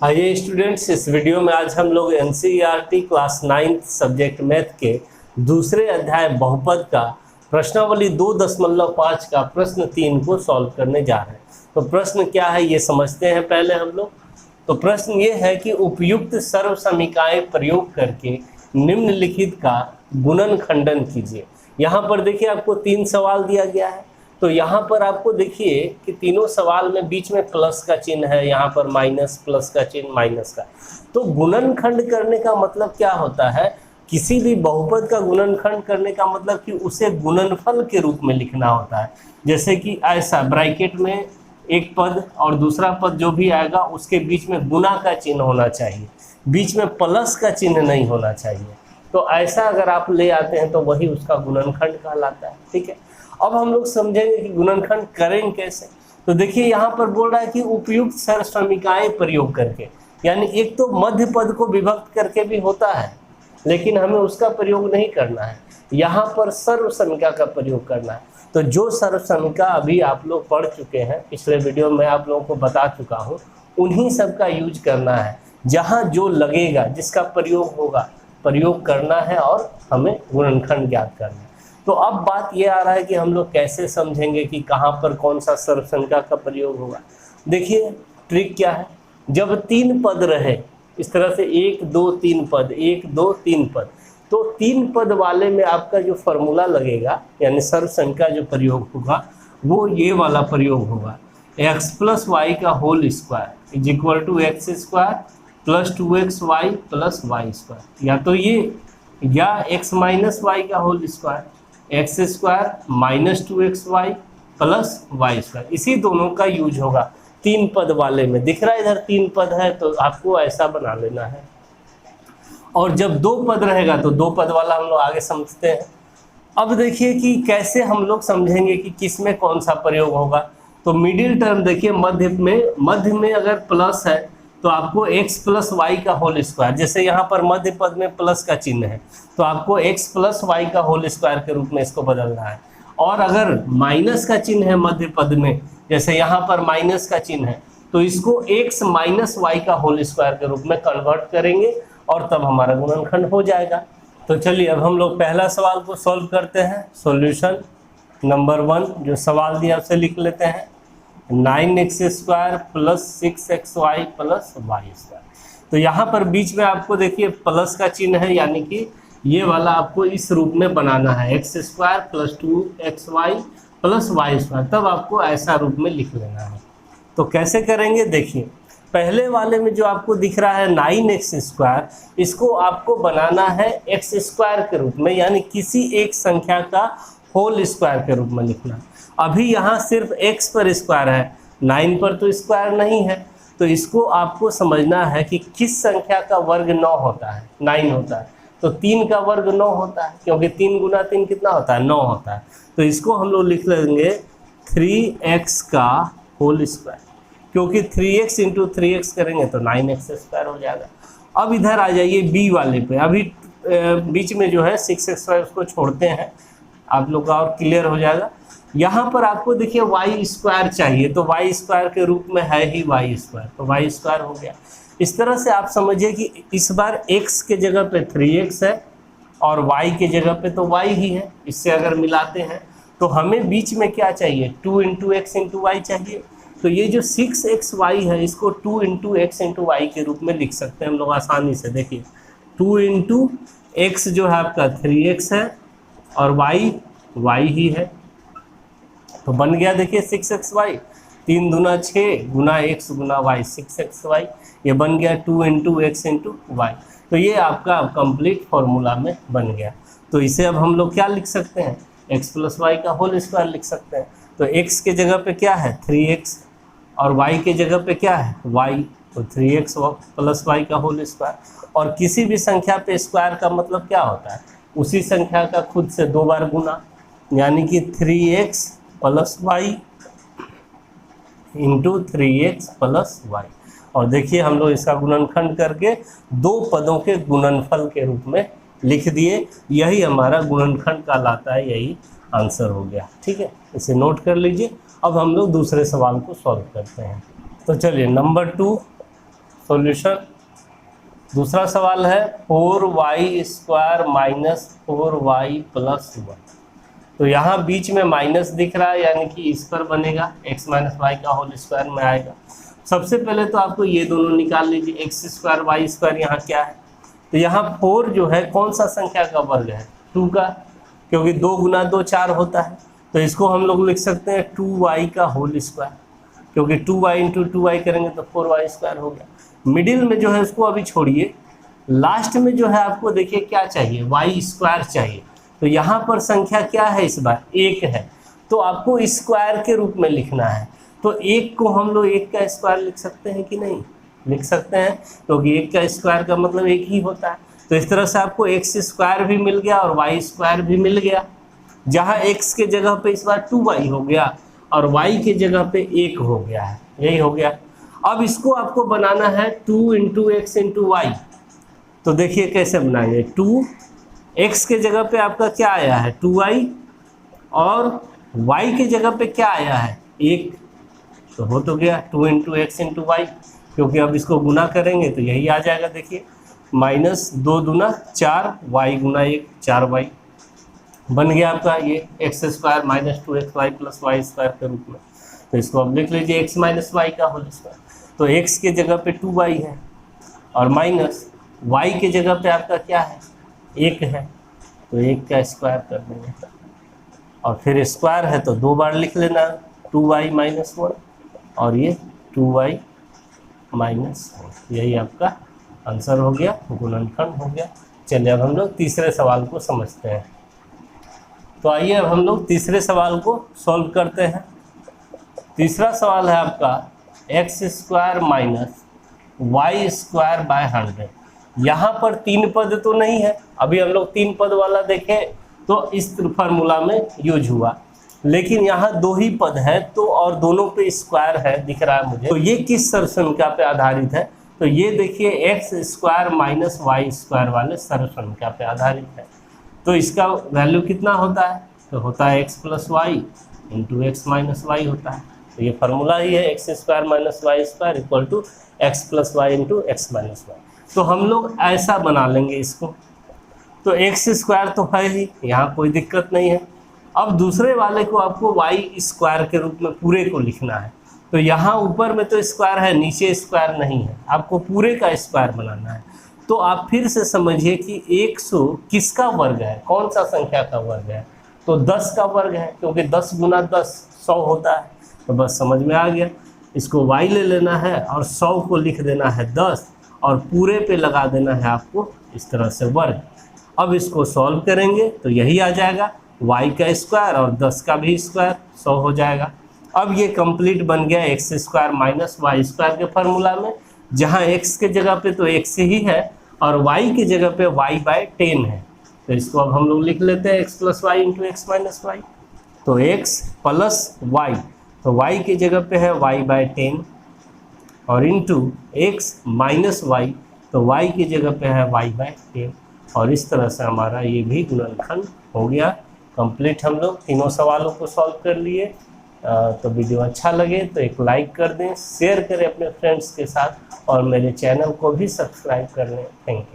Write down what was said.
आइए स्टूडेंट्स, इस वीडियो में आज हम लोग एनसीईआरटी क्लास 9 सब्जेक्ट मैथ के दूसरे अध्याय बहुपद का प्रश्नावली 2.5 का प्रश्न 3 को सॉल्व करने जा रहे हैं। तो प्रश्न क्या है ये समझते हैं पहले हम लोग। तो प्रश्न ये है कि उपयुक्त सर्व समीकरण प्रयोग करके निम्नलिखित का गुणन खंडन कीजिए। यहाँ पर देखिए आपको 3 सवाल दिया गया है। तो यहाँ पर आपको देखिए कि तीनों सवाल में बीच में प्लस का चिन्ह है, यहाँ पर माइनस, प्लस का चिन्ह, माइनस का। तो गुणनखंड करने का मतलब क्या होता है? किसी भी बहुपद का गुणनखंड करने का मतलब कि उसे गुणनफल के रूप में लिखना होता है। जैसे कि ऐसा ब्रैकेट में एक पद और दूसरा पद जो भी आएगा उसके बीच में गुना का चिन्ह होना चाहिए, बीच में प्लस का चिन्ह नहीं होना चाहिए। तो ऐसा अगर आप ले आते हैं तो वही उसका गुणनखंड कहलाता है। ठीक है, अब हम लोग समझेंगे कि गुणनखंड करें कैसे। तो देखिए यहाँ पर बोल रहा है कि उपयुक्त सर्व समीकरण प्रयोग करके, यानी एक तो मध्य पद को विभक्त करके भी होता है लेकिन हमें उसका प्रयोग नहीं करना है, यहाँ पर सर्व समीकरण का प्रयोग करना है। तो जो सर्व समीकरण अभी आप लोग पढ़ चुके हैं, पिछले वीडियो में आप लोगों को बता चुका हूँ, उन्हीं सब का यूज करना है। जहाँ जो लगेगा, जिसका प्रयोग होगा, प्रयोग करना है और हमें गुणनखंड ज्ञात करना है। तो अब बात ये आ रहा है कि हम लोग कैसे समझेंगे कि कहाँ पर कौन सा सर्व समीकरण का प्रयोग होगा। देखिए ट्रिक क्या है, जब 3 पद रहे इस तरह से 1 2 3 पद, 1 2 3 पद, तो 3 पद वाले में आपका जो फॉर्मूला लगेगा यानी सर्व समीकरण जो प्रयोग होगा वो ये वाला प्रयोग होगा, x + y का whole square is equal to x square plus 2xy plus y square, या तो ये या x - y का whole square x square minus 2xy plus y square. इसी दोनों का यूज होगा 3 पद वाले में। दिख रहा है इधर 3 पद है तो आपको ऐसा बना लेना है। और जब 2 पद रहेगा तो 2 पद वाला हम लोग आगे समझते हैं। अब देखिए कि कैसे हम लोग समझेंगे कि किस में कौन सा प्रयोग होगा। तो मिडिल टर्म देखिए, मध्य में अगर प्लस है तो आपको x + y का होल स्क्वायर, जैसे यहाँ पर मध्य पद में प्लस का चिन्ह है तो आपको x + y का होल स्क्वायर के रूप में इसको बदलना है। और अगर माइनस का चिन्ह है मध्य पद में, जैसे यहाँ पर माइनस का चिन्ह है, तो इसको x - y का होल स्क्वायर के रूप में कन्वर्ट करेंगे और तब हमारा गुणनखंड हो जाएगा। तो चलिए अब हम लोग पहला सवाल को सॉल्व करते हैं। सॉल्यूशन नंबर 1 जो सवाल दिया उसे लिख लेते हैं, 9x² + 6xy + y²। तो यहाँ पर बीच में आपको देखिए प्लस का चिन्ह है, यानी कि ये वाला आपको इस रूप में बनाना है, x² + 2xy + y², तब आपको ऐसा रूप में लिख लेना है। तो कैसे करेंगे देखिए, पहले वाले में जो आपको दिख रहा है 9x², इसको आपको बनाना है x² के रूप में, यानी किसी एक संख्या का होल स्क्वायर के रूप में लिखना। अभी यहाँ सिर्फ x पर स्क्वायर है, 9 पर तो स्क्वायर नहीं है। तो इसको आपको समझना है कि किस संख्या का वर्ग 9 होता है, 9 होता है। तो 3 का वर्ग 9 होता है, क्योंकि 3 × 3 कितना होता है, 9 होता है। तो इसको हम लोग लिख लेंगे 3x का होल स्क्वायर, क्योंकि 3x × 3x करेंगे तो 9x² हो जाएगा। अब इधर आ जाइए b वाले पे, अभी बीच में जो है 6xy उसको छोड़ते हैं, आप लोग का और क्लियर हो जाएगा। यहाँ पर आपको देखिए y² चाहिए, तो y² के रूप में है ही y², तो y² हो गया। इस तरह से आप समझिए कि इस बार x के जगह पे 3x है और y के जगह पे तो y ही है। इससे अगर मिलाते हैं तो हमें बीच में क्या चाहिए, 2 × x × y चाहिए। तो ये जो 6xy है इसको 2 × x × y के रूप में लिख सकते हैं हम लोग आसानी से। देखिए 2 × x जो है आपका 3x है और y ही है, तो बन गया देखिए 6xy, 3 दूना 6 गुना x गुना y, 6xy, ये बन गया 2 × x × y। तो ये आपका कंप्लीट फॉर्मूला में बन गया। तो इसे अब हम लोग क्या लिख सकते हैं, x + y का होल स्क्वायर लिख सकते हैं। तो x के जगह पे क्या है 3x और y के जगह पे क्या है y, तो 3x + y का होल स्क्वायर। और किसी भी संख्या पे स्क्वायर का मतलब क्या होता है, उसी संख्या का खुद से 2 बार गुना, यानी कि 3x + y × 3x + y। और देखिए हम लोग इसका गुणनखंड करके 2 पदों के गुणनफल के रूप में लिख दिए। यही हमारा गुणनखंड कहलाता है, यही आंसर हो गया। ठीक है, इसे नोट कर लीजिए। अब हम लोग दूसरे सवाल को सॉल्व करते हैं। तो चलिए नंबर 2 सॉल्यूशन। दूसरा सवाल है 4y² माइनस 4y प्लस 1। तो यहाँ बीच में माइनस दिख रहा है, यानी कि इस पर बनेगा x माइनस वाई का होल स्क्वायर में आएगा। सबसे पहले तो आपको ये दोनों निकाल लीजिए, x² y²। यहाँ क्या है, तो यहाँ 4 जो है कौन सा संख्या का वर्ग है, 2 का, क्योंकि 2 गुना 2 4 होता है। तो इसको हम लोग लिख सकते हैं 2y का होल स्क्वायर, क्योंकि 2y इंटू 2y करेंगे तो 4y² हो गया। मिडिल में जो है उसको अभी छोड़िए, लास्ट में जो है आपको देखिए क्या चाहिए, y² चाहिए। तो यहाँ पर संख्या क्या है, इस बार 1 है, तो आपको स्क्वायर के रूप में लिखना है। तो 1 को हम लोग 1 का स्क्वायर लिख सकते हैं कि नहीं, लिख सकते हैं, क्योंकि 1 का स्क्वायर का मतलब 1 ही होता है। तो इस तरह से आपको x² भी मिल गया और y² भी मिल गया। जहाँ x के जगह पे इस बार 2y हो गया और y के जगह पे 1 हो गया है, यही हो गया। अब इसको आपको बनाना है 2 इंटू x इंटू वाई। तो देखिए कैसे बनाएंगे, 2 x के जगह पे आपका क्या आया है 2y, और y के जगह पे क्या आया है 1। तो हो तो गया 2 इंटू x इंटू वाई, क्योंकि अब इसको गुना करेंगे तो यही आ जाएगा। देखिए माइनस 2 दूना 4, y गुना 1 4y बन गया आपका ये x² minus 2xy plus y² के रूप में। तो इसको अब लिख लीजिए x माइनस वाई का होल स्क्वायर। तो x के जगह पे 2y है और माइनस y के जगह पे आपका क्या है 1 है, तो 1 का स्क्वायर कर देंगे और फिर स्क्वायर है तो 2 बार लिख लेना, 2y माइनस 1 और ये 2y माइनस 1। यही आपका आंसर हो गया, गुणनखंड हो गया। चलिए अब हम लोग तीसरे सवाल को समझते हैं। तो आइए अब हम लोग तीसरे सवाल को सॉल्व करते हैं। तीसरा सवाल है आपका x² माइनस y² बाय 100। यहाँ पर 3 पद तो नहीं है, अभी हम लोग 3 पद वाला देखें तो इस फार्मूला में यूज हुआ, लेकिन यहाँ 2 ही पद है तो, और दोनों पे स्क्वायर है दिख रहा है मुझे। तो ये किस सर्वसंख्या पे आधारित है, तो ये देखिए x² माइनस y² वाले सर्वसंख्या पे आधारित है। तो इसका वैल्यू कितना होता है, तो होता है x plus y into x minus y होता है। तो ये फार्मूला ही है x² minus y² equal to x plus y into x minus y. तो हम लोग ऐसा बना लेंगे इसको, तो x² तो है ही, यहाँ कोई दिक्कत नहीं है। अब दूसरे वाले को आपको y² के रूप में पूरे को लिखना है। तो यहाँ ऊपर में तो स्क्वायर है, नीचे स्क्वायर नहीं है, आपको पूरे का स्क्वायर बनाना है। तो आप फिर से समझिए कि 100 किसका वर्ग है, कौन सा संख्या का वर्ग है, तो 10 का वर्ग है, क्योंकि 10 गुना 10 100 होता है। तो बस समझ में आ गया, इसको y ले लेना है और 100 को लिख देना है 10 और पूरे पे लगा देना है आपको इस तरह से वर्ग। अब इसको सॉल्व करेंगे तो यही आ जाएगा, y का स्क्वायर और 10 का भी स्क्वायर 100 हो जाएगा। अब ये कंप्लीट बन गया x² माइनस y² के फार्मूला में, जहाँ x के जगह पे तो x ही है और y के जगह पे y/10 है। तो इसको अब हम लोग लिख लेते हैं x plus y into x minus y. तो x प्लस वाई, तो y के जगह पे है y/10 और इंटू x माइनस वाई, तो y की जगह पे है y/10। और इस तरह से हमारा ये भी गुणनखंड हो गया कंप्लीट। हम लोग तीनों सवालों को सॉल्व कर लिए। तो वीडियो अच्छा लगे तो एक लाइक कर दें, शेयर करें अपने फ्रेंड्स के साथ और मेरे चैनल को भी सब्सक्राइब कर लें। Thank you.